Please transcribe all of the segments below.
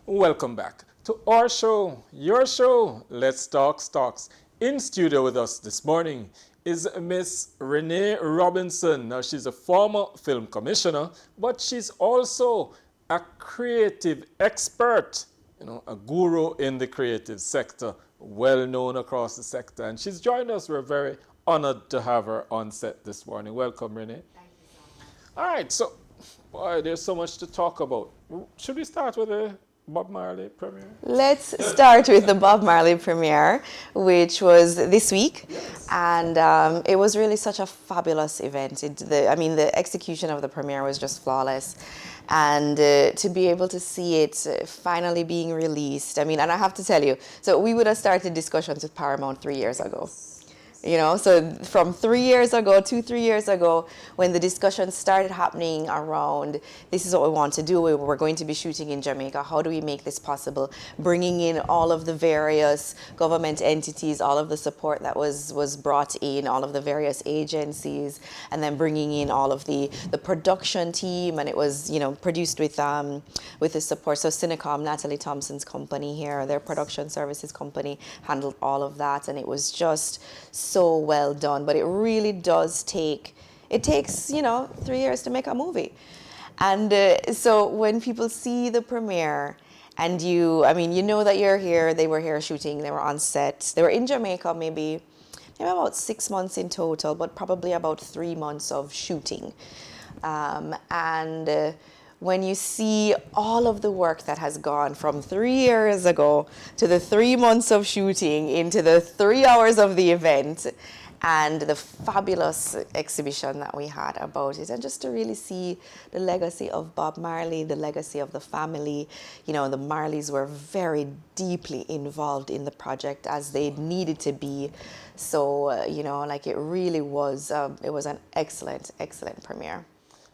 Welcome back to our show, your show, Let's Talk Stocks. In studio with us this morning is Miss Renee Robinson. Now, she's a former film commissioner, but she's also a creative expert, a guru in the creative sector, well known across the sector. And she's joined us. We're very honored to have her on set this morning. Welcome, Renee. Thank you so much. All right, so, boy, there's so much to talk about. Should we start with the Bob Marley premiere? Let's start with the Bob Marley premiere, which was this week. Yes. And it was really such a fabulous event. The execution of the premiere was just flawless. And to be able to see it finally being released, and I have to tell you, so we would have started discussions with Paramount 3 years ago. So from 3 years ago, 3 years ago, when the discussion started happening around, this is what we want to do, we're going to be shooting in Jamaica, how do we make this possible? Bringing in all of the various government entities, all of the support that was brought in, all of the various agencies, and then bringing in all of the production team, and it was, produced with the support. So Cinecom, Natalie Thompson's company here, their production services company, handled all of that, and it was just so well done. But it really does it takes 3 years to make a movie. And so when people see the premiere and you know that you're here, they were here shooting, they were on set, they were in Jamaica maybe about 6 months in total, but probably about 3 months of shooting. When you see all of the work that has gone from 3 years ago to the 3 months of shooting into the 3 hours of the event and the fabulous exhibition that we had about it, and just to really see the legacy of Bob Marley, the legacy of the family. The Marleys were very deeply involved in the project, as they needed to be. So, it really was, it was an excellent, excellent premiere.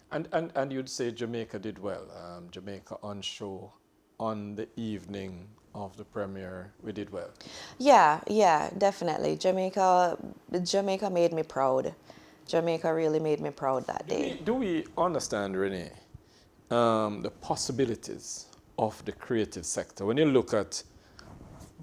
And you'd say Jamaica did well. Jamaica on show on the evening of the premiere, we did well. Yeah, definitely. Jamaica made me proud. Jamaica really made me proud that day. Do we understand, Renee, the possibilities of the creative sector? When you look at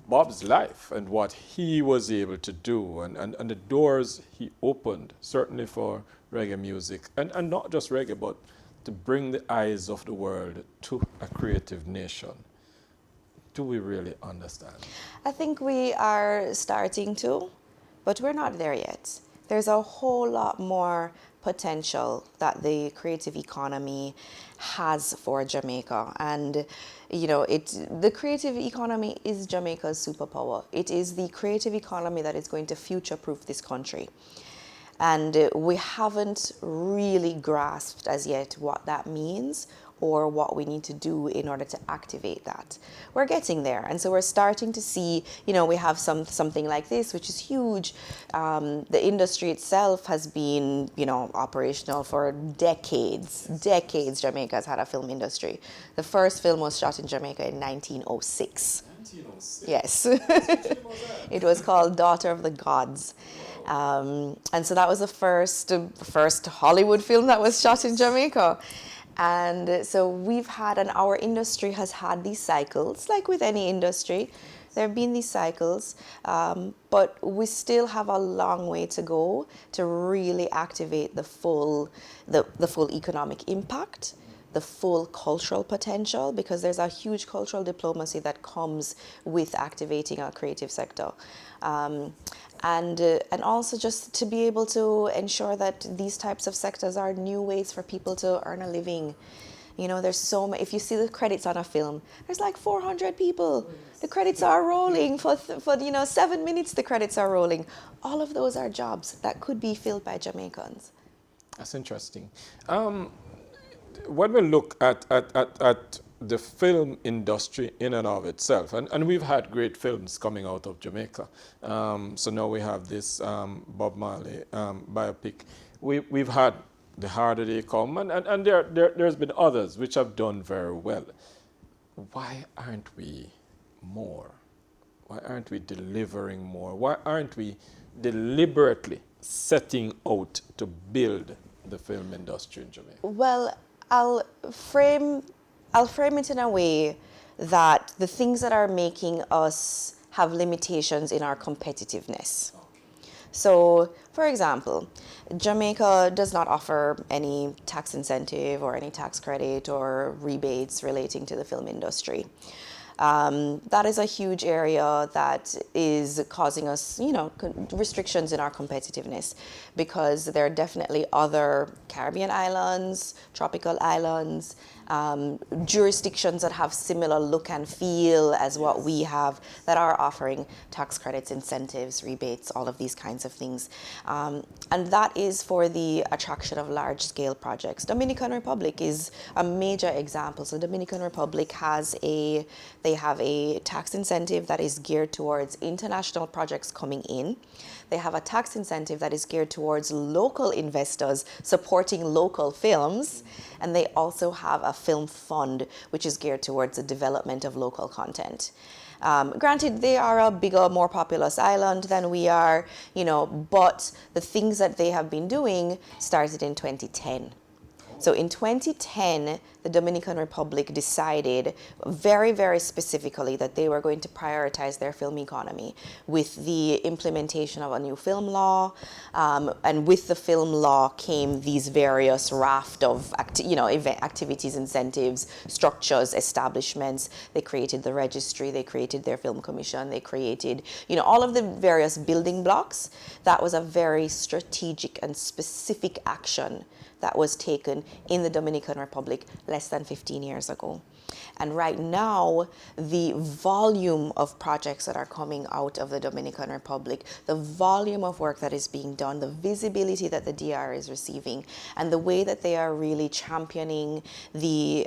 Bob's life and what he was able to do, and the doors he opened, certainly for reggae music, and not just reggae, but to bring the eyes of the world to a creative nation. Do we really understand? I think we are starting to, but we're not there yet. There's a whole lot more potential that the creative economy has for Jamaica. And, the creative economy is Jamaica's superpower. It is the creative economy that is going to future-proof this country. And we haven't really grasped as yet what that means or what we need to do in order to activate that. We're getting there, and so we're starting to see, we have something like this, which is huge. The industry itself has been, operational for decades. Jamaica has had a film industry. The first film was shot in Jamaica in 1906. 1906? Yes. It was called Daughter of the Gods. And so that was the first Hollywood film that was shot in Jamaica. And so our industry has had these cycles, like with any industry. There have been these cycles, but we still have a long way to go to really activate the full economic impact, the full cultural potential, because there's a huge cultural diplomacy that comes with activating our creative sector. And also just to be able to ensure that these types of sectors are new ways for people to earn a living. There's so many. If you see the credits on a film, there's like 400 people. The credits are rolling for 7 minutes. The credits are rolling. All of those are jobs that could be filled by Jamaicans. That's interesting. When we look at the film industry in and of itself, and we've had great films coming out of Jamaica. So now we have this Bob Marley biopic. We've had The Harder They Come, and there's been others which have done very well. Why aren't we more? Why aren't we delivering more? Why aren't we deliberately setting out to build the film industry in Jamaica? Well, I'll frame it in a way that the things that are making us have limitations in our competitiveness. So, for example, Jamaica does not offer any tax incentive or any tax credit or rebates relating to the film industry. That is a huge area that is causing us, restrictions in our competitiveness, because there are definitely other Caribbean islands, tropical islands, jurisdictions that have similar look and feel as what we have, that are offering tax credits, incentives, rebates, all of these kinds of things. And that is for the attraction of large-scale projects. Dominican Republic is a major example. So Dominican Republic they have a tax incentive that is geared towards international projects coming in. They have a tax incentive that is geared towards local investors supporting local films. And they also have a film fund, which is geared towards the development of local content. Granted, they are a bigger, more populous island than we are, but the things that they have been doing started in 2010. So in 2010, the Dominican Republic decided very, very specifically that they were going to prioritize their film economy with the implementation of a new film law. And with the film law came these various raft of event activities, incentives, structures, establishments. They created the registry, they created their film commission, they created, all of the various building blocks. That was a very strategic and specific action that was taken in the Dominican Republic less than 15 years ago. And right now, the volume of projects that are coming out of the Dominican Republic, the volume of work that is being done, the visibility that the DR is receiving, and the way that they are really championing the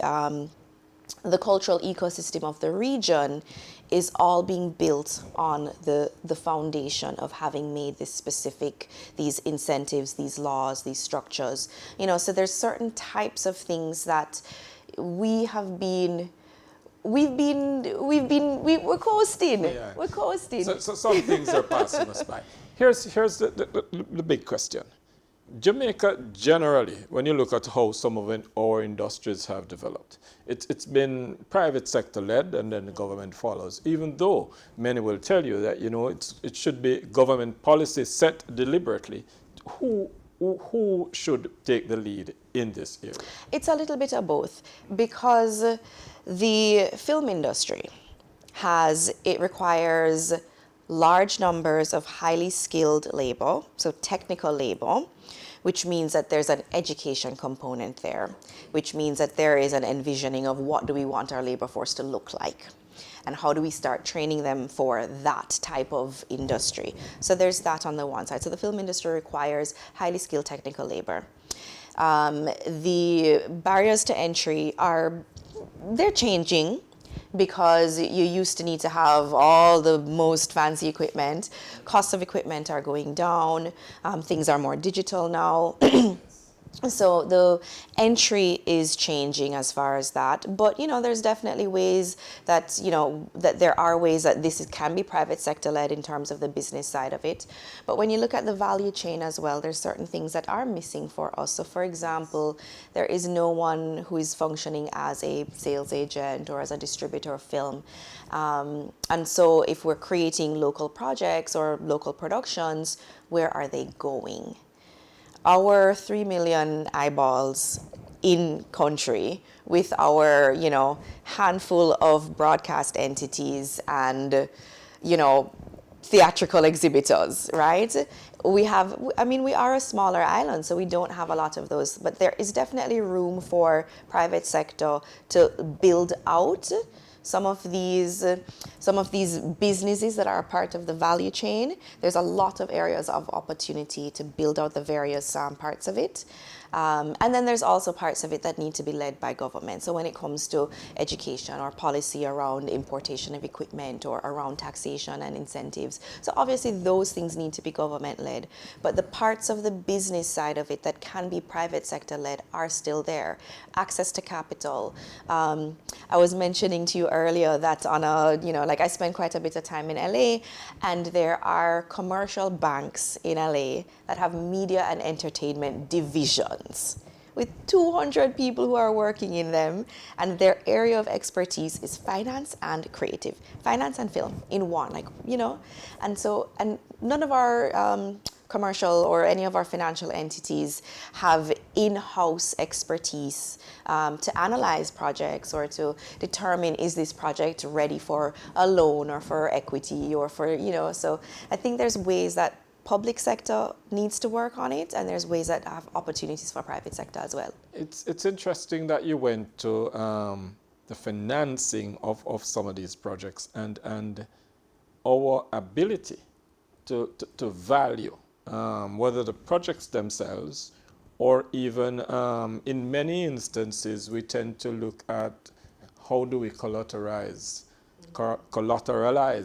cultural ecosystem of the region is all being built on the foundation of having made these incentives, these laws, these structures. So there's certain types of things that we're coasting. Yeah. We're coasting. So some things are passing us by. Here's the big question. Jamaica generally, when you look at how some of our industries have developed, it's been private sector led, and then the government follows, even though many will tell you that it should be government policy set deliberately. Who should take the lead in this area? It's a little bit of both, because the film industry requires large numbers of highly skilled labor, so technical labor, which means that there's an education component there, which means that there is an envisioning of what do we want our labor force to look like, and how do we start training them for that type of industry. So there's that on the one side. So the film industry requires highly skilled technical labor. The barriers to entry they're changing, because you used to need to have all the most fancy equipment. Costs of equipment are going down. Things are more digital now. So the entry is changing as far as that. But, there's definitely ways that, that there are ways that can be private sector led in terms of the business side of it. But when you look at the value chain as well, there's certain things that are missing for us. So for example, there is no one who is functioning as a sales agent or as a distributor of film. And so if we're creating local projects or local productions, where are they going? Our 3 million eyeballs in country, with our, handful of broadcast entities and, theatrical exhibitors, right? We are a smaller island, so we don't have a lot of those, but there is definitely room for private sector to build out some of these businesses that are a part of the value chain. There's a lot of areas of opportunity to build out the various parts of it. And then there's also parts of it that need to be led by government. So when it comes to education or policy around importation of equipment or around taxation and incentives. So obviously those things need to be government led. But the parts of the business side of it that can be private sector led are still there. Access to capital. I was mentioning to you earlier that like I spend quite a bit of time in LA, and there are commercial banks in LA that have media and entertainment divisions with 200 people who are working in them, and their area of expertise is finance and creative, finance and film in one, and none of our commercial or any of our financial entities have in-house expertise to analyze projects or to determine, is this project ready for a loan or for equity or for, so I think there's ways that public sector needs to work on it, and there's ways that have opportunities for private sector as well. It's interesting that you went to the financing of some of these projects and our ability to value whether the projects themselves or even in many instances we tend to look at how do we collateralize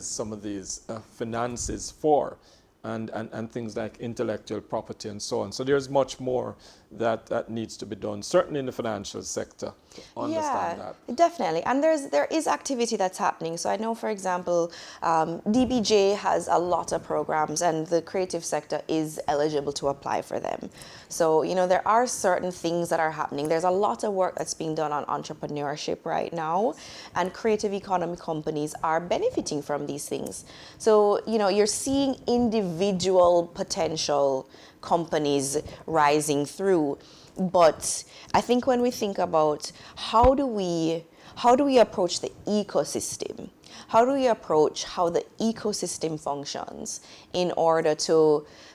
some of these finances for and things like intellectual property and so on. So there's much more that needs to be done, certainly in the financial sector, to understand that. Definitely. And there is activity that's happening. So I know, for example, DBJ has a lot of programs, and the creative sector is eligible to apply for them. So, there are certain things that are happening. There's a lot of work that's being done on entrepreneurship right now, and creative economy companies are benefiting from these things. So, you're seeing individual potential companies rising through. But I think when we think about how do we approach the ecosystem, how do we approach how the ecosystem functions in order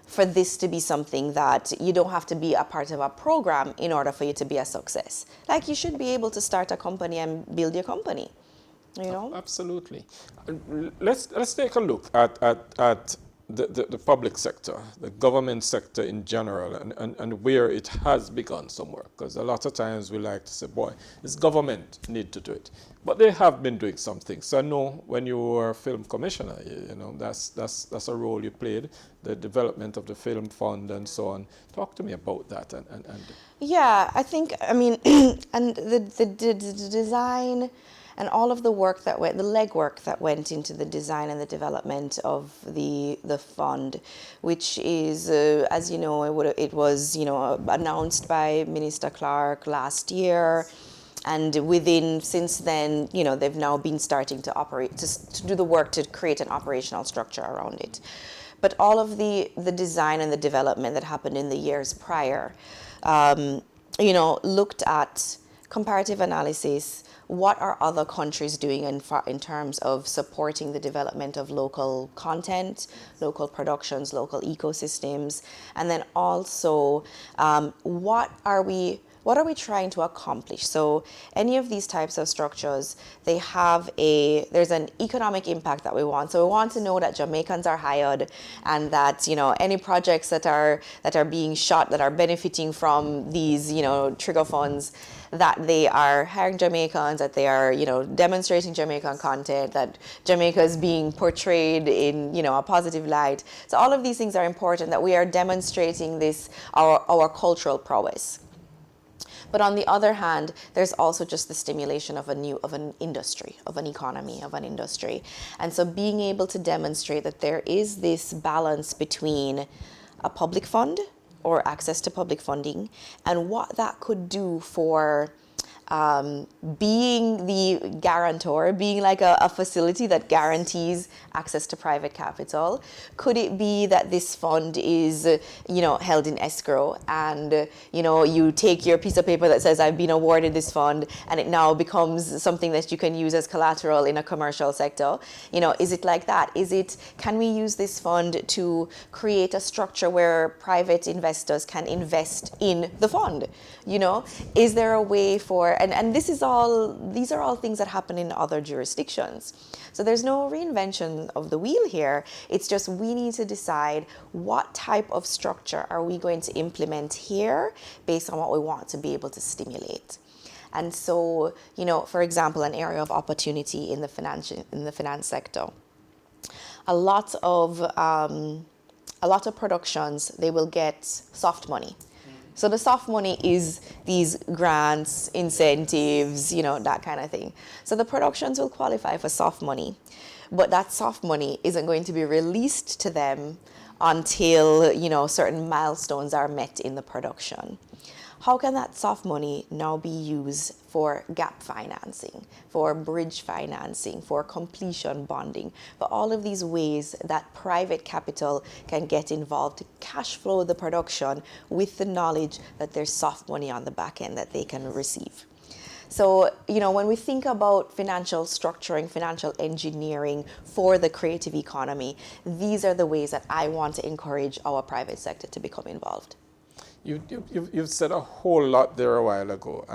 for this to be something that you don't have to be a part of a program in order for you to be a success. Like, you should be able to start a company and build your company, Absolutely. Let's take a look at the public sector, the government sector in general, and where it has begun somewhere. Because a lot of times we like to say, boy, it's government need to do it. But they have been doing something. So I know when you were a film commissioner, that's a role you played, the development of the film fund and so on. Talk to me about that. Yeah, I think, and the design and all of the work the legwork that went into the design and the development of the fund, which is, as you know, it was announced by Minister Clark last year, and since then, they've now been starting to operate, to do the work to create an operational structure around it. But all of the design and the development that happened in the years prior, looked at comparative analysis. What are other countries doing in terms of supporting the development of local content, local productions, local ecosystems, and then also what are we trying to accomplish? So any of these types of structures, there's an economic impact that we want. So we want to know that Jamaicans are hired, and that any projects that are being shot that are benefiting from these trigger funds, that they are hiring Jamaicans, that they are demonstrating Jamaican content, that Jamaica is being portrayed in a positive light. So all of these things are important, that we are demonstrating our cultural prowess. But on the other hand, there's also just the stimulation of an industry, of an economy, of an industry. And so being able to demonstrate that there is this balance between a public fund or access to public funding, and what that could do for being the guarantor, being like a facility that guarantees access to private capital. Could it be that this fund is, held in escrow, and, you take your piece of paper that says, I've been awarded this fund, and it now becomes something that you can use as collateral in a commercial sector? Is it like that? Can we use this fund to create a structure where private investors can invest in the fund? Is there a way for and these are all things that happen in other jurisdictions. So there's no reinvention of the wheel here. It's just we need to decide what type of structure are we going to implement here based on what we want to be able to stimulate. And so, for example, an area of opportunity in the finance sector. A lot of productions, they will get soft money. So the soft money is these grants, incentives, that kind of thing. So the productions will qualify for soft money, but that soft money isn't going to be released to them until, certain milestones are met in the production. How can that soft money now be used for gap financing, for bridge financing, for completion bonding, for all of these ways that private capital can get involved to cash flow the production with the knowledge that there's soft money on the back end that they can receive? So, when we think about financial structuring, financial engineering for the creative economy, these are the ways that I want to encourage our private sector to become involved. You've said a whole lot there a while ago.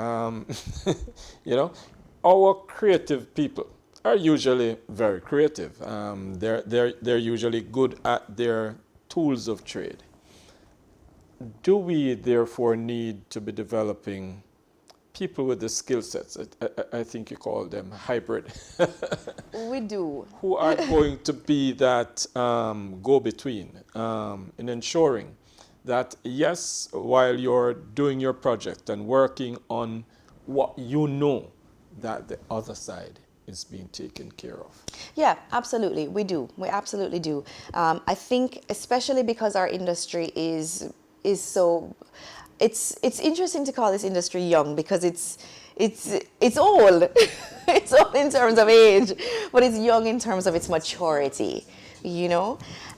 Our creative people are usually very creative. They're usually good at their tools of trade. Do we therefore need to be developing people with the skill sets? I think you call them hybrid. We do. Who are going to be that go-between in ensuring that, yes, while you're doing your project and working on what that the other side is being taken care of? Yeah, absolutely. We do. We absolutely do. I think especially because our industry is so, it's interesting to call this industry young because it's old. It's old in terms of age, but it's young in terms of its maturity,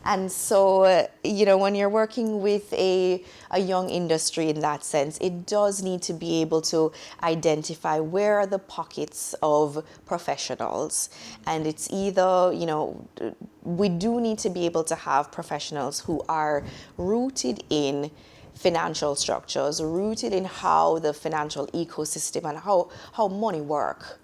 And so, when you're working with a young industry in that sense, it does need to be able to identify where are the pockets of professionals. And it's either, we do need to be able to have professionals who are rooted in financial structures, rooted in how the financial ecosystem and how money work,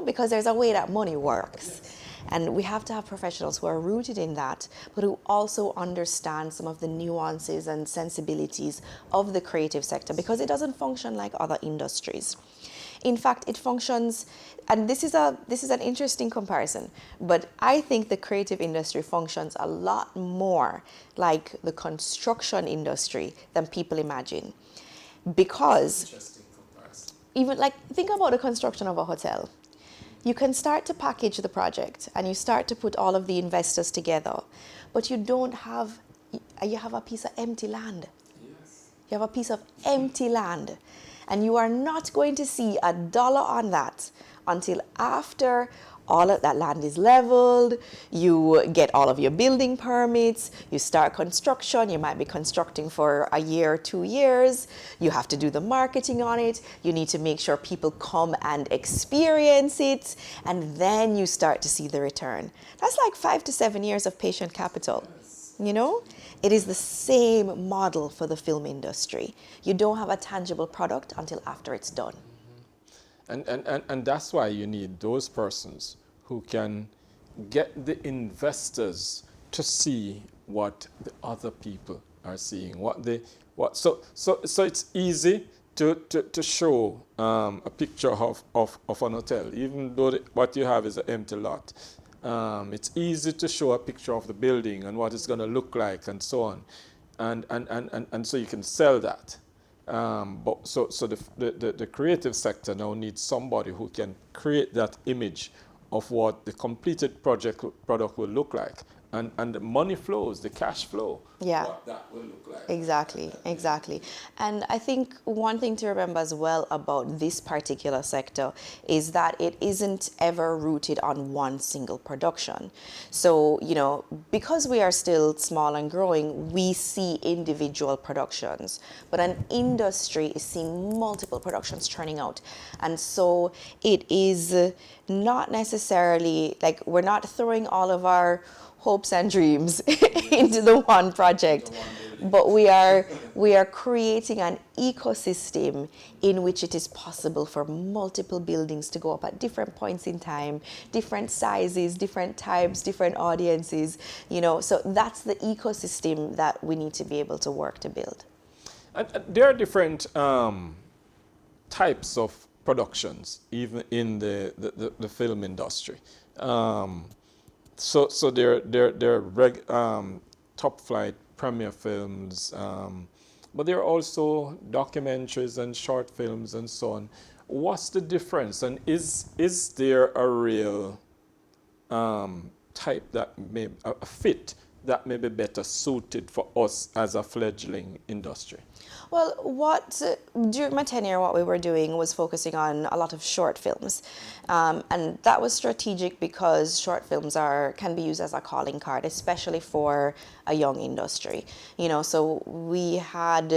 because there's a way that money works. And we have to have professionals who are rooted in that, but who also understand some of the nuances and sensibilities of the creative sector, because it doesn't function like other industries. In fact, it functions, and this is an interesting comparison, but I think the creative industry functions a lot more like the construction industry than people imagine. Because Interesting comparison. even think about the construction of a hotel. You can start to package the project and you start to put all of the investors together, but you have a piece of empty land. Yes. You have a piece of empty land, and you are not going to see $1 on that until after all of that land is leveled, you get all of your building permits, you start construction, you might be constructing for a year, 2 years, you have to do the marketing on it, you need to make sure people come and experience it, and then you start to see the return. That's like 5 to 7 years of patient capital, It is the same model for the film industry. You don't have a tangible product until after it's done. And that's why you need those persons who can get the investors to see what the other people are seeing. So it's easy to show a picture of an hotel, even though what you have is an empty lot. It's easy to show a picture of the building and what it's going to look like and so on, and so you can sell that. But the creative sector now needs somebody who can create that image of what the completed product will look like, and the money flows, the cash flow, what that will look like. Exactly. And I think one thing to remember as well about this particular sector is that it isn't ever rooted on one single production. So, because we are still small and growing, we see individual productions, but an industry is seeing multiple productions churning out. And so it is not necessarily like we're not throwing all of our hopes and dreams into the one project, but we are We are creating an ecosystem in which it is possible for multiple buildings to go up at different points in time, different sizes, different types, different audiences, you know. So that's the ecosystem that we need to be able to work to build. And there are different types of productions, even in the film industry. So there are top flight premiere films, but there are also documentaries and short films and so on. What's the difference, and is there a real type that may a fit that may be better suited for us as a fledgling industry? Well, during my tenure, what we were doing was focusing on a lot of short films. And that was strategic because short films can be used as a calling card, especially for a young industry. You know, so we had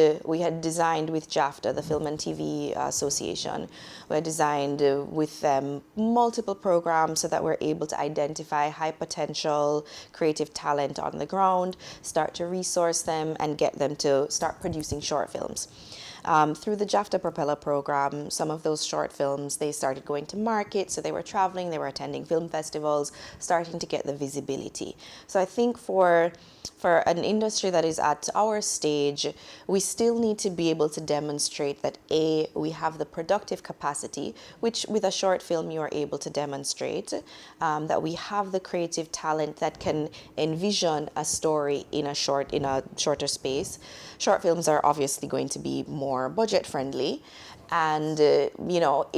designed with JAFTA, the Film and TV Association, we had designed with them multiple programs so that we're able to identify high potential creative talent on the ground, start to resource them, and get them to start producing short films. Through the JAFTA Propeller program, some of those short films, they started going to market, so they were traveling, they were attending film festivals, starting to get the visibility. So I think for an industry that is at our stage, we still need to be able to demonstrate that A, we have the productive capacity, which with a short film you are able to demonstrate, that we have the creative talent that can envision a story in a shorter space. Short films are obviously going to be more budget friendly, and you know,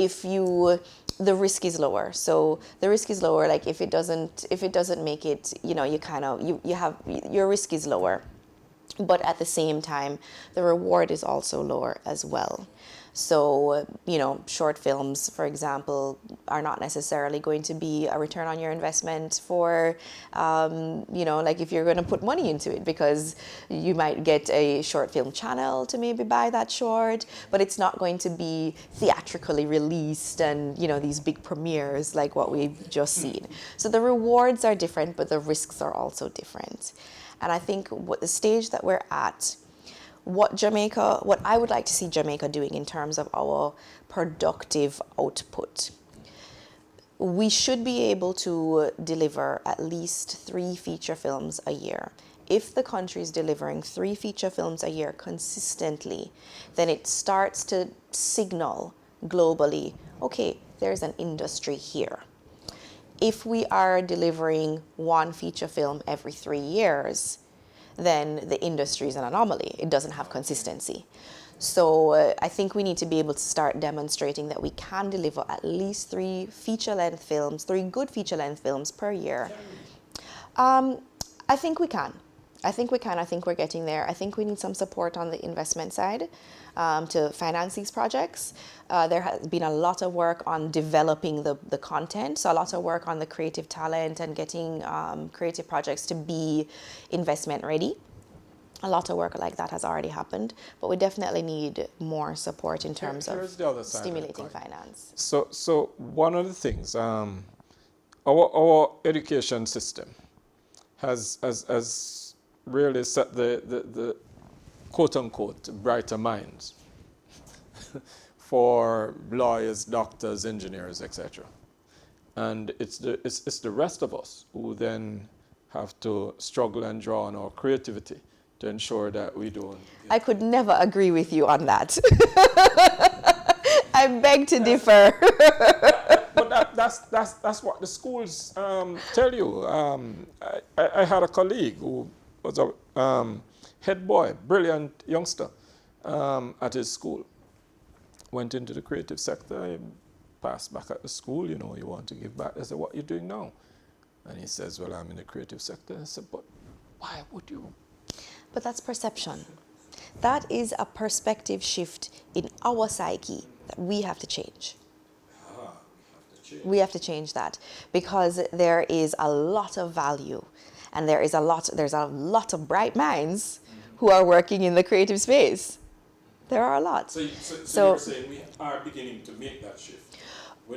the risk is lower. So the risk is lower. Like if it doesn't make it, you know, your risk is lower, but at the same time, the reward is also lower as well. So, you know, short films, for example, are not necessarily going to be a return on your investment for, you know, like if you're going to put money into it, because you might get a short film channel to maybe buy that short, but it's not going to be theatrically released and, you know, these big premieres like what we've just seen. So the rewards are different, but the risks are also different. And I think what the stage that we're at, what I would like to see Jamaica doing in terms of our productive output. We should be able to deliver at least 3 feature films a year. If the country is delivering 3 feature films a year consistently, then it starts to signal globally, okay, there's an industry here. If we are delivering 1 feature film every 3 years, then the industry is an anomaly. It doesn't have consistency. So I think we need to be able to start demonstrating that we can deliver at least 3 feature-length films, 3 good feature-length films per year. I think we can. I think we're getting there. I think we need some support on the investment side to finance these projects. There has been a lot of work on developing the content, so a lot of work on the creative talent and getting creative projects to be investment ready. A lot of work like that has already happened, but we definitely need more support in terms of stimulating finance. So one of the things, our education system has really set the quote-unquote brighter minds for lawyers, doctors, engineers, etc. And it's the rest of us who then have to struggle and draw on our creativity to ensure that we don't. I could never agree with you on that. I beg to differ. But that's what the schools tell you. I had a colleague who was a head boy, brilliant youngster at his school. Went into the creative sector, he passed back at the school, you know, you want to give back. I said, what are you doing now? And he says, well, I'm in the creative sector. I said, but why would you? But that's perception. That is a perspective shift in our psyche that we have to change. We have to change that, because there is a lot of value, and there's a lot of bright minds who are working in the creative space. There are a lot. So you're saying we are beginning to make that shift?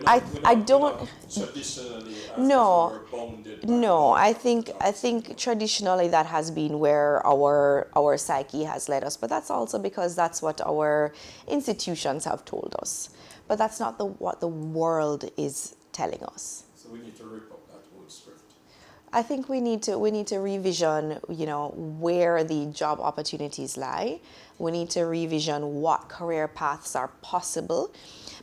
I don't. Traditionally, No, we're bounded by no. law. I think traditionally that has been where our psyche has led us, but that's also because that's what our institutions have told us. But that's not what the world is telling us. So we need to rip up that old script. I think we need to revision, where the job opportunities lie. We need to revision what career paths are possible.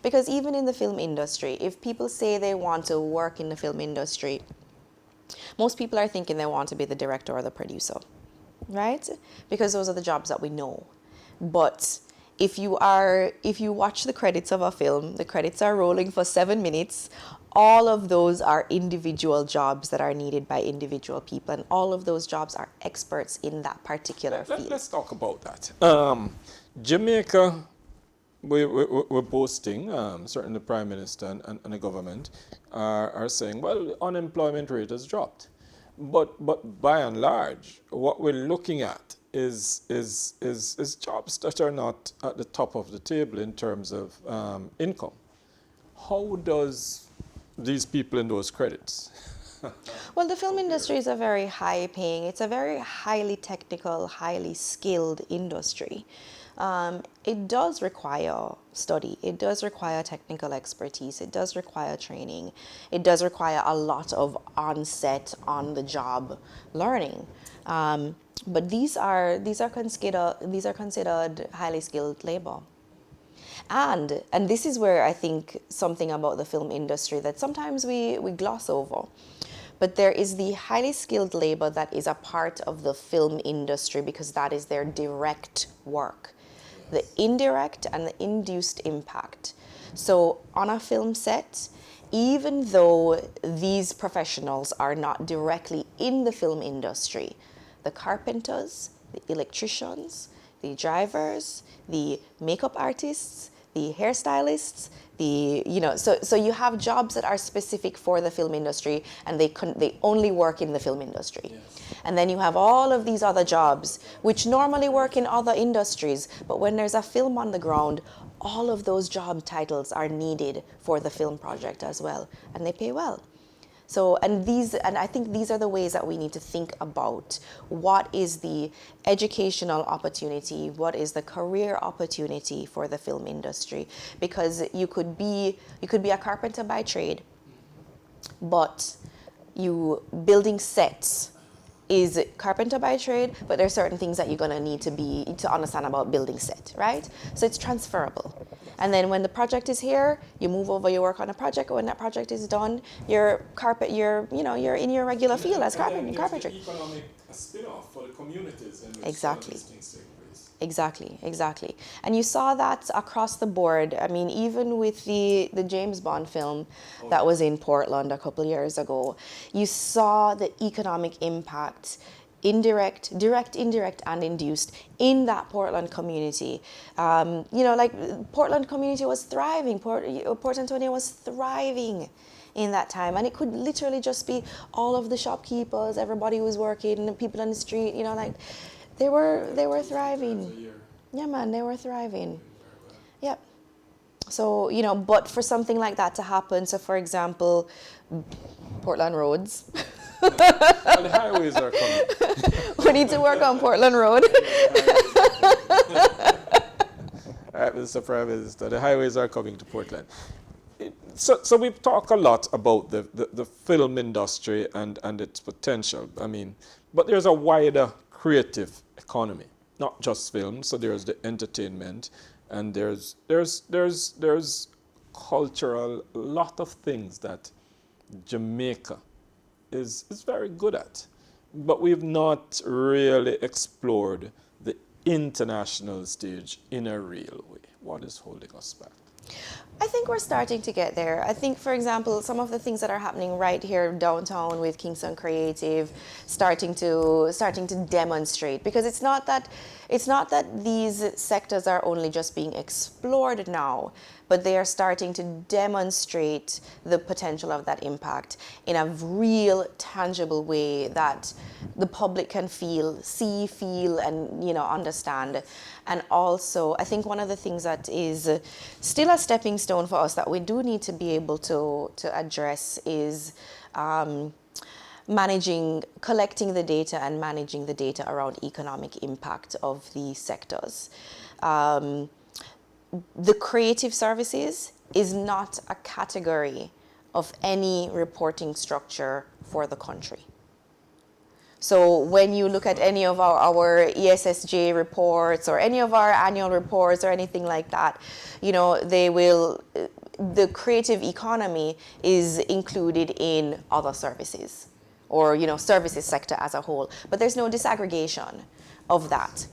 Because even in the film industry, if people say they want to work in the film industry, most people are thinking they want to be the director or the producer, right? Because those are the jobs that we know. But if you watch the credits of a film, the credits are rolling for 7 minutes. All of those are individual jobs that are needed by individual people, and all of those jobs are experts in that particular field. Let's talk about that. Jamaica, we're boasting, certainly the Prime Minister and the government are saying, well, the unemployment rate has dropped. But by and large, what we're looking at is jobs that are not at the top of the table in terms of income. How does these people in those credits? Well, the film industry is a very high paying, it's a very highly technical, highly skilled industry. It does require study, it does require technical expertise, it does require training, it does require a lot of on-set, on-the-job learning. But these are considered highly skilled labor. And this is where I think something about the film industry that sometimes we gloss over. But there is the highly skilled labor that is a part of the film industry because that is their direct work. The indirect and the induced impact. So on a film set, even though these professionals are not directly in the film industry, the carpenters, the electricians, the drivers, the makeup artists, the hairstylists, so you have jobs that are specific for the film industry, and they only work in the film industry. Yes. And then you have all of these other jobs which normally work in other industries, but when there's a film on the ground, all of those job titles are needed for the film project as well, and they pay well. So, and I think these are the ways that we need to think about what is the educational opportunity, what is the career opportunity for the film industry, because you could be a carpenter by trade, but you building sets is carpenter by trade, but there are certain things that you're going to need to understand about building set, right? So it's transferable. And then when the project is here, you move over, you work on a project. When that project is done, you're in your regular field as carpentry. The economic spin-off for the communities in which Exactly. these things take place. Exactly. And you saw that across the board. I mean, even with the James Bond film that was in Portland a couple years ago, you saw the economic impact, direct, indirect, and induced in that Portland community. Like Portland community was thriving. Port Antonio was thriving in that time, and it could literally just be all of the shopkeepers, everybody who was working, the people on the street. They were thriving. Yeah, man, they were thriving. Yep. So, but for something like that to happen, so for example, Portland roads. And the highways are coming. We need to work on Portland Road. All right, Mr. Prime Minister, the highways are coming to Portland. So we've talked a lot about the film industry and its potential. I mean, but there's a wider creative economy, not just film. So there's the entertainment, and there's cultural, lot of things that Jamaica is very good at. But we've not really explored the international stage in a real way. What is holding us back? I think we're starting to get there. I think, for example, some of the things that are happening right here downtown with Kingston Creative, starting to demonstrate, because it's not that these sectors are only just being explored now, but they are starting to demonstrate the potential of that impact in a real, tangible way that the public can see, feel, and understand. And also, I think one of the things that is still a stepping stone for us that we do need to be able to address is collecting the data and managing the data around economic impact of these sectors. The creative services is not a category of any reporting structure for the country. So when you look at any of our ESSJ reports or any of our annual reports or anything like that, the creative economy is included in other services or, services sector as a whole. But there's no disaggregation of that.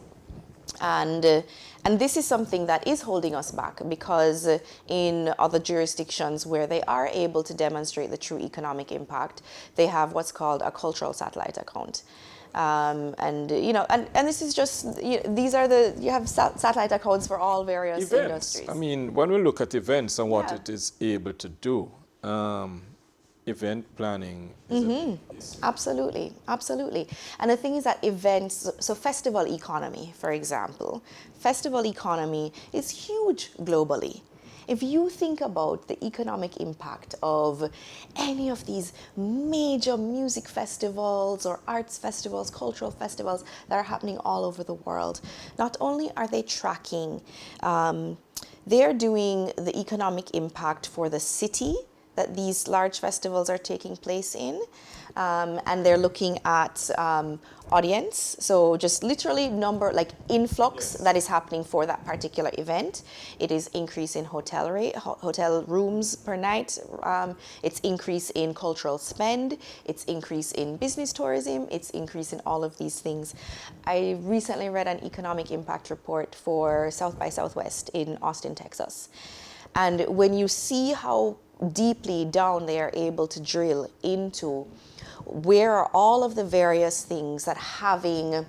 And this is something that is holding us back because in other jurisdictions where they are able to demonstrate the true economic impact, they have what's called a cultural satellite account. And this is just, you have satellite accounts for all various Events. industries. I mean, when we look at events and what it is able to do, event planning is Absolutely. And the thing is that events, so festival economy, for example, festival economy is huge globally. If you think about the economic impact of any of these major music festivals or arts festivals, cultural festivals that are happening all over the world, not only are they tracking, they're doing the economic impact for the city that these large festivals are taking place in, and they're looking at audience, so just literally number, like influx that is happening for that particular event. It is increase in hotel rooms per night, it's increase in cultural spend, it's increase in business tourism, it's increase in all of these things. I recently read an economic impact report for South by Southwest in Austin, Texas. And when you see how deeply down they are able to drill into where are all of the various things that having,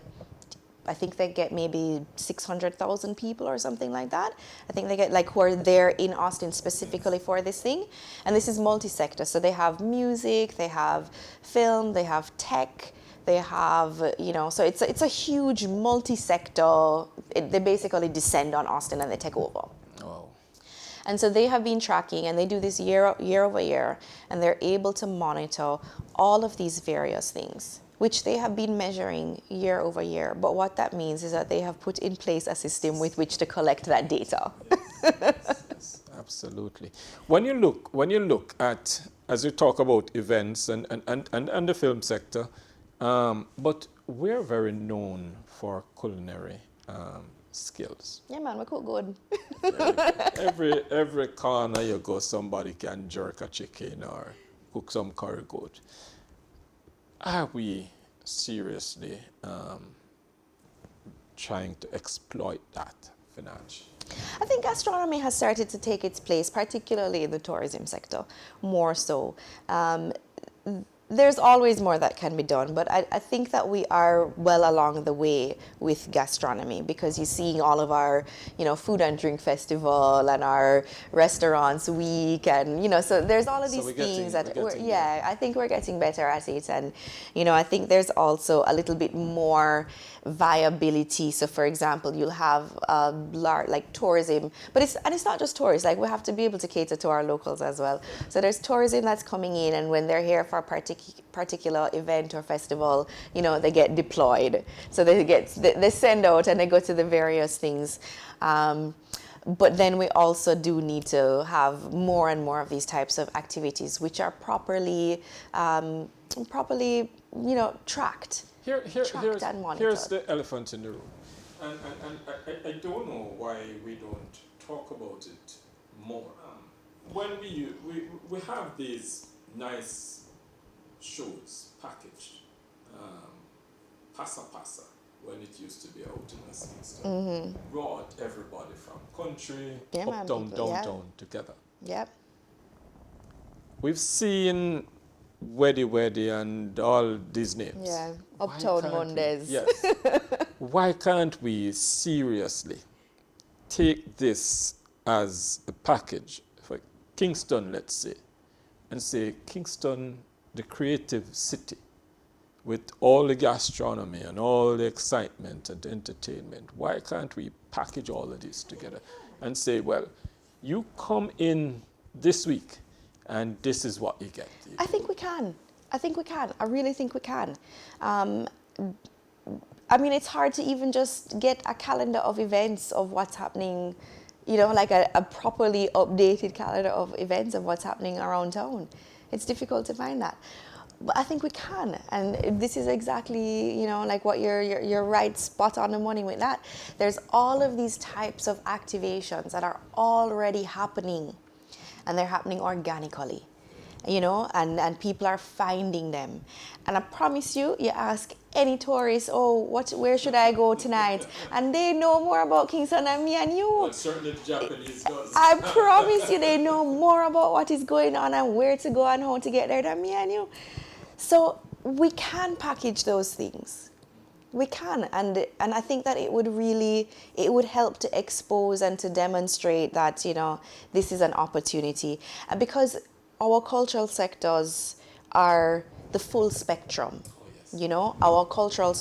I think they get maybe 600,000 people or something like that. I think they get like who are there in Austin specifically for this thing. And this is multi-sector. So they have music, they have film, they have tech, they have, so it's a huge multi-sector. They basically descend on Austin and they take over. oh. And so they have been tracking, and they do this year over year, and they're able to monitor all of these various things, which they have been measuring year over year. But what that means is that they have put in place a system with which to collect that data. Yes, absolutely. When you look at, as you talk about events and the film sector, but we're very known for culinary skills. Yeah, man, we cook good. Every corner you go, somebody can jerk a chicken or cook some curry goat. Are we seriously trying to exploit that financially? I think gastronomy has started to take its place, particularly in the tourism sector, more so. There's always more that can be done, but I think that we are well along the way with gastronomy because you're seeing all of our, food and drink festival and our restaurants week, and so there's all of these things I think we're getting better at it, and I think there's also a little bit more viability. So for example, you'll have like tourism, but it's not just tourists. Like we have to be able to cater to our locals as well. So there's tourism that's coming in, and when they're here for a particular event or festival, they get deployed. So they send out and they go to the various things. But then we also do need to have more and more of these types of activities, which are properly tracked. Tracked and monitored. Here's the elephant in the room. And I don't know why we don't talk about it more. When we have these nice shows packaged, pasa, when it used to be out in the system, brought everybody from country, uptown, downtown together. Yep. We've seen Weddy and all these names. Yeah, Uptown Mondays. Yes. Why can't we seriously take this as a package for Kingston, let's say, and say Kingston, the creative city, with all the gastronomy and all the excitement and entertainment? Why can't we package all of this together and say, well, you come in this week and this is what you get. I think we can. I think we can. I really think we can. I mean, it's hard to even just get a calendar of events of what's happening, you know, like a properly updated calendar of events of what's happening around town. It's difficult to find that. But I think we can. And this is exactly, you know, like what you're right, spot on the money with that. There's all of these types of activations that are already happening, and they're happening organically, you know, and people are finding them. And I promise you, you ask any tourist, oh, where should I go tonight? And they know more about Kingston than me and you. Well, certainly the Japanese does. I promise you, they know more about what is going on and where to go and how to get there than me and you. So we can package those things. We can, and I think that it would help to expose and to demonstrate that, you know, this is an opportunity. And because our cultural sectors are the full spectrum, you know, our cultural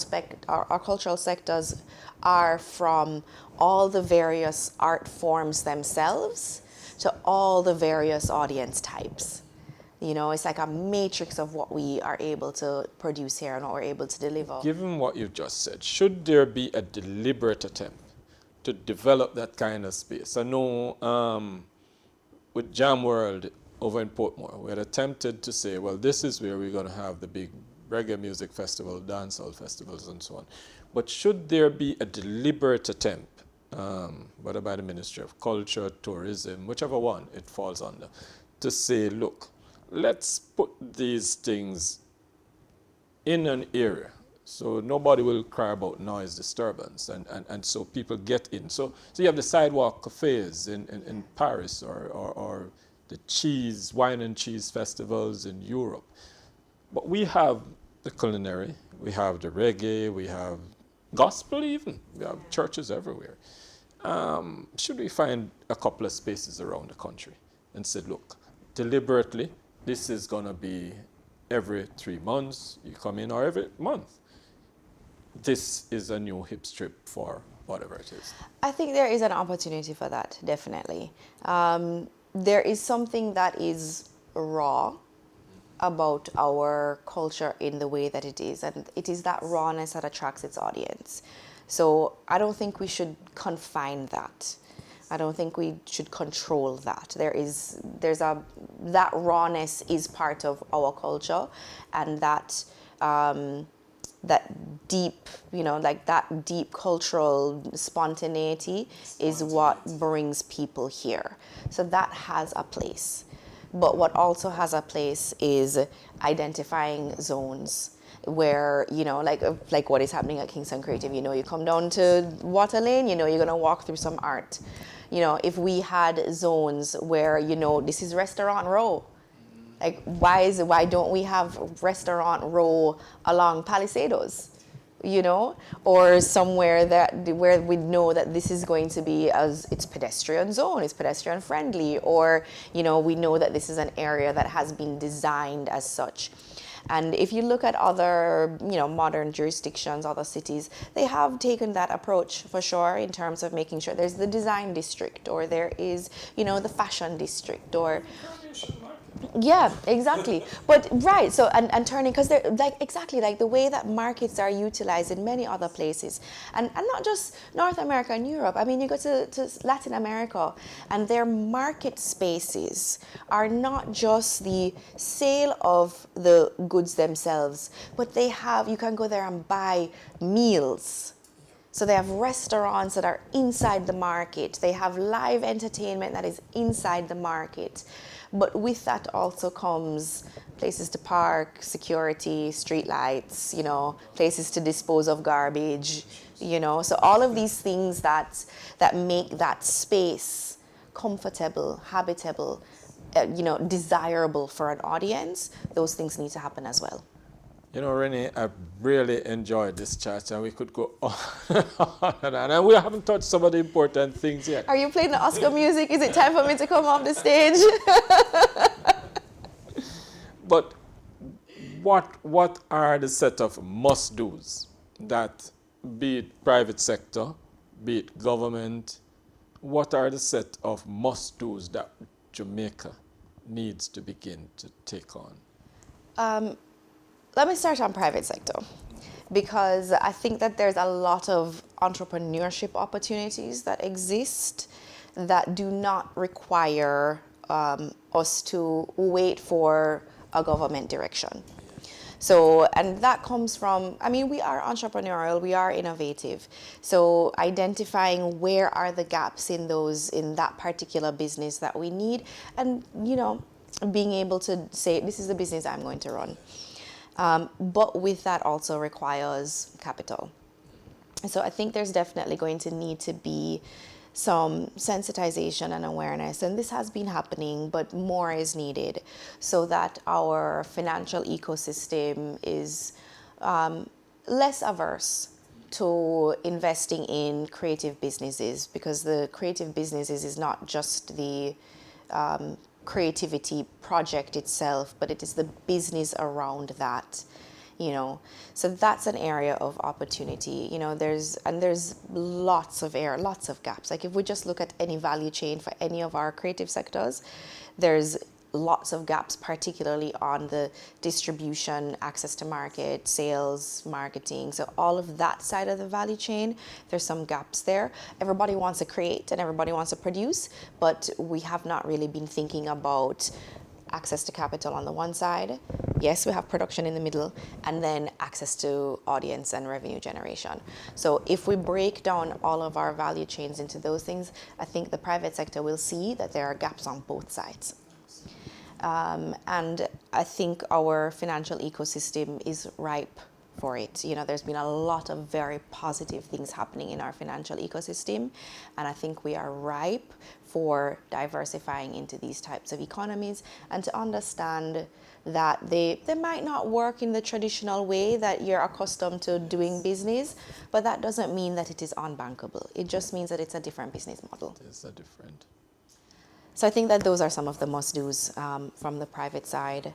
sectors are from all the various art forms themselves to all the various audience types. You know, it's like a matrix of what we are able to produce here and what we're able to deliver. Given what you've just said, should there be a deliberate attempt to develop that kind of space? I know with Jam World over in Portmore, we had attempted to say, well, this is where we're going to have the big reggae music festival, dancehall festivals, and so on. But should there be a deliberate attempt, whether by the Ministry of Culture, Tourism, whichever one it falls under, to say, look, let's put these things in an area so nobody will cry about noise disturbance and so people get in. So you have the sidewalk cafes in Paris or the wine and cheese festivals in Europe. But we have the culinary, we have the reggae, we have gospel even, we have churches everywhere. Should we find a couple of spaces around the country and say, look, deliberately, this is going to be every 3 months you come in, or every month. This is a new hip strip for whatever it is. I think there is an opportunity for that, definitely. There is something that is raw about our culture in the way that it is, and it is that rawness that attracts its audience. So I don't think we should confine that. I don't think we should control that. That rawness is part of our culture, and that deep, you know, like that deep cultural spontaneity is what brings people here. So that has a place. But what also has a place is identifying zones where, you know, like what is happening at Kingston Creative. You know, you come down to Water Lane, you know, you're going to walk through some art. You know, if we had zones where, you know, this is Restaurant Row, like why don't we have Restaurant Row along Palisados, you know, or somewhere where we know that this is going to be it's pedestrian zone, it's pedestrian friendly, or, you know, we know that this is an area that has been designed as such. And if you look at other, you know, modern jurisdictions, other cities, they have taken that approach for sure in terms of making sure there's the design district, or there is, you know, the fashion district, or yeah, exactly. But right, so and turning, because they're like exactly like the way that markets are utilized in many other places, and not just North America and Europe. I mean, you go to Latin America, and their market spaces are not just the sale of the goods themselves, but you can go there and buy meals. So they have restaurants that are inside the market. They have live entertainment that is inside the market. But with that also comes places to park, security, street lights, you know, places to dispose of garbage, you know. So all of these things that make that space comfortable, habitable, you know, desirable for an audience, those things need to happen as well. You know, Renee, I really enjoyed this chat, and we could go on and on. And we haven't touched some of the important things yet. Are you playing the Oscar music? Is it time for me to come off the stage? But what are the set of must-dos that, be it private sector, be it government, what are the set of must-dos that Jamaica needs to begin to take on? Let me start on private sector, because I think that there's a lot of entrepreneurship opportunities that exist that do not require us to wait for a government direction. So, and that comes from, I mean, we are entrepreneurial, we are innovative. So identifying where are the gaps in that particular business that we need, and, being able to say, this is the business I'm going to run. But with that also requires capital. So I think there's definitely going to need to be some sensitization and awareness, and this has been happening, but more is needed so that our financial ecosystem is less averse to investing in creative businesses, because the creative businesses is not just the creativity project itself, but it is the business around that. So that's an area of opportunity. There's lots of gaps. Like if we just look at any value chain for any of our creative sectors, there's lots of gaps, particularly on the distribution, access to market, sales, marketing. So all of that side of the value chain, there's some gaps there. Everybody wants to create and everybody wants to produce, but we have not really been thinking about access to capital on the one side. Yes, we have production in the middle, and then access to audience and revenue generation. So if we break down all of our value chains into those things, I think the private sector will see that there are gaps on both sides. And I think our financial ecosystem is ripe for it. There's been a lot of very positive things happening in our financial ecosystem, and I think we are ripe for diversifying into these types of economies, and to understand that they might not work in the traditional way that you're accustomed to doing business, but that doesn't mean that it is unbankable. It just means that it's a different business model. It's a different. So I think that those are some of the must-dos from the private side.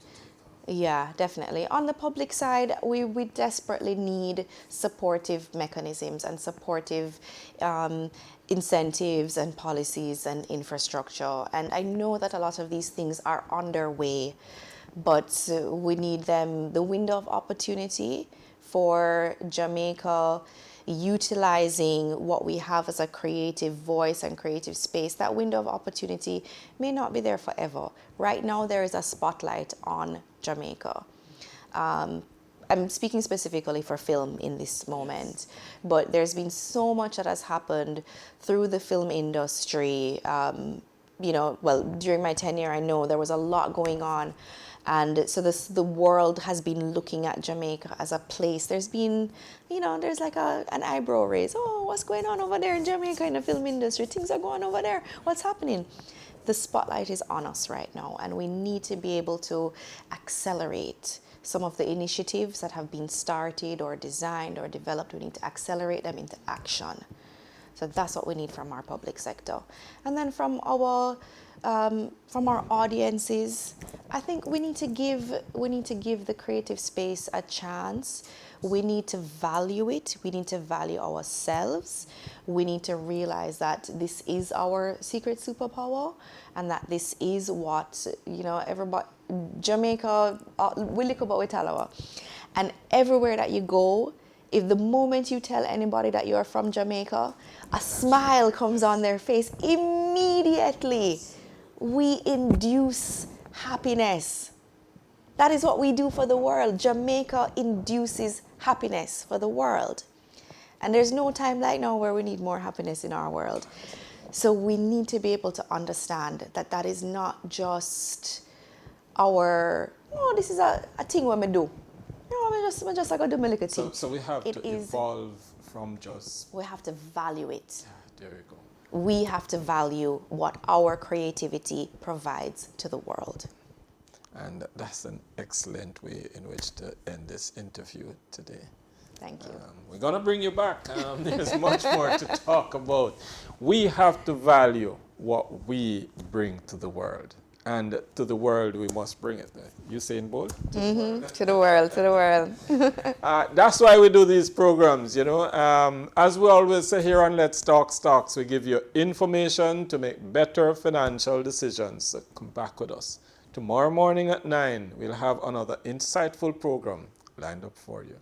Yeah, definitely. On the public side, we desperately need supportive mechanisms and supportive incentives and policies and infrastructure. And I know that a lot of these things are underway, but we need them, the window of opportunity for Jamaica utilizing what we have as a creative voice and creative space. That window of opportunity may not be there forever. Right now, there is a spotlight on Jamaica. I'm speaking specifically for film in this moment, but there's been so much that has happened through the film industry. During my tenure, I know there was a lot going on. And so the world has been looking at Jamaica as a place. There's been, there's like an eyebrow raise. Oh, what's going on over there in Jamaica in the film industry? Things are going over there. What's happening? The spotlight is on us right now, and we need to be able to accelerate some of the initiatives that have been started or designed or developed. We need to accelerate them into action. So that's what we need from our public sector. And then from our audiences, I think we need to give the creative space a chance. We need to value it. We need to value ourselves. We need to realize that this is our secret superpower, and that this is what, everybody, Jamaica, we look about with Talawa. And everywhere that you go, if the moment you tell anybody that you're from Jamaica, a smile comes on their face immediately. We induce happiness. That is what we do for the world. Jamaica induces happiness for the world. And there's no time like now where we need more happiness in our world. So we need to be able to understand that that is not just this is a thing what we do. I just like do my little thing. So we have to evolve from just... We have to value it. There we go. We have to value what our creativity provides to the world. And that's an excellent way in which to end this interview today. Thank you. We're going to bring you back. There's much more to talk about. We have to value what we bring to the world. and to the world we must bring it. Usain Bolt? To the world, to the world. That's why we do these programs, you know. As we always say here on Let's Talk Stocks, we give you information to make better financial decisions. So come back with us. Tomorrow morning at 9, we'll have another insightful program lined up for you.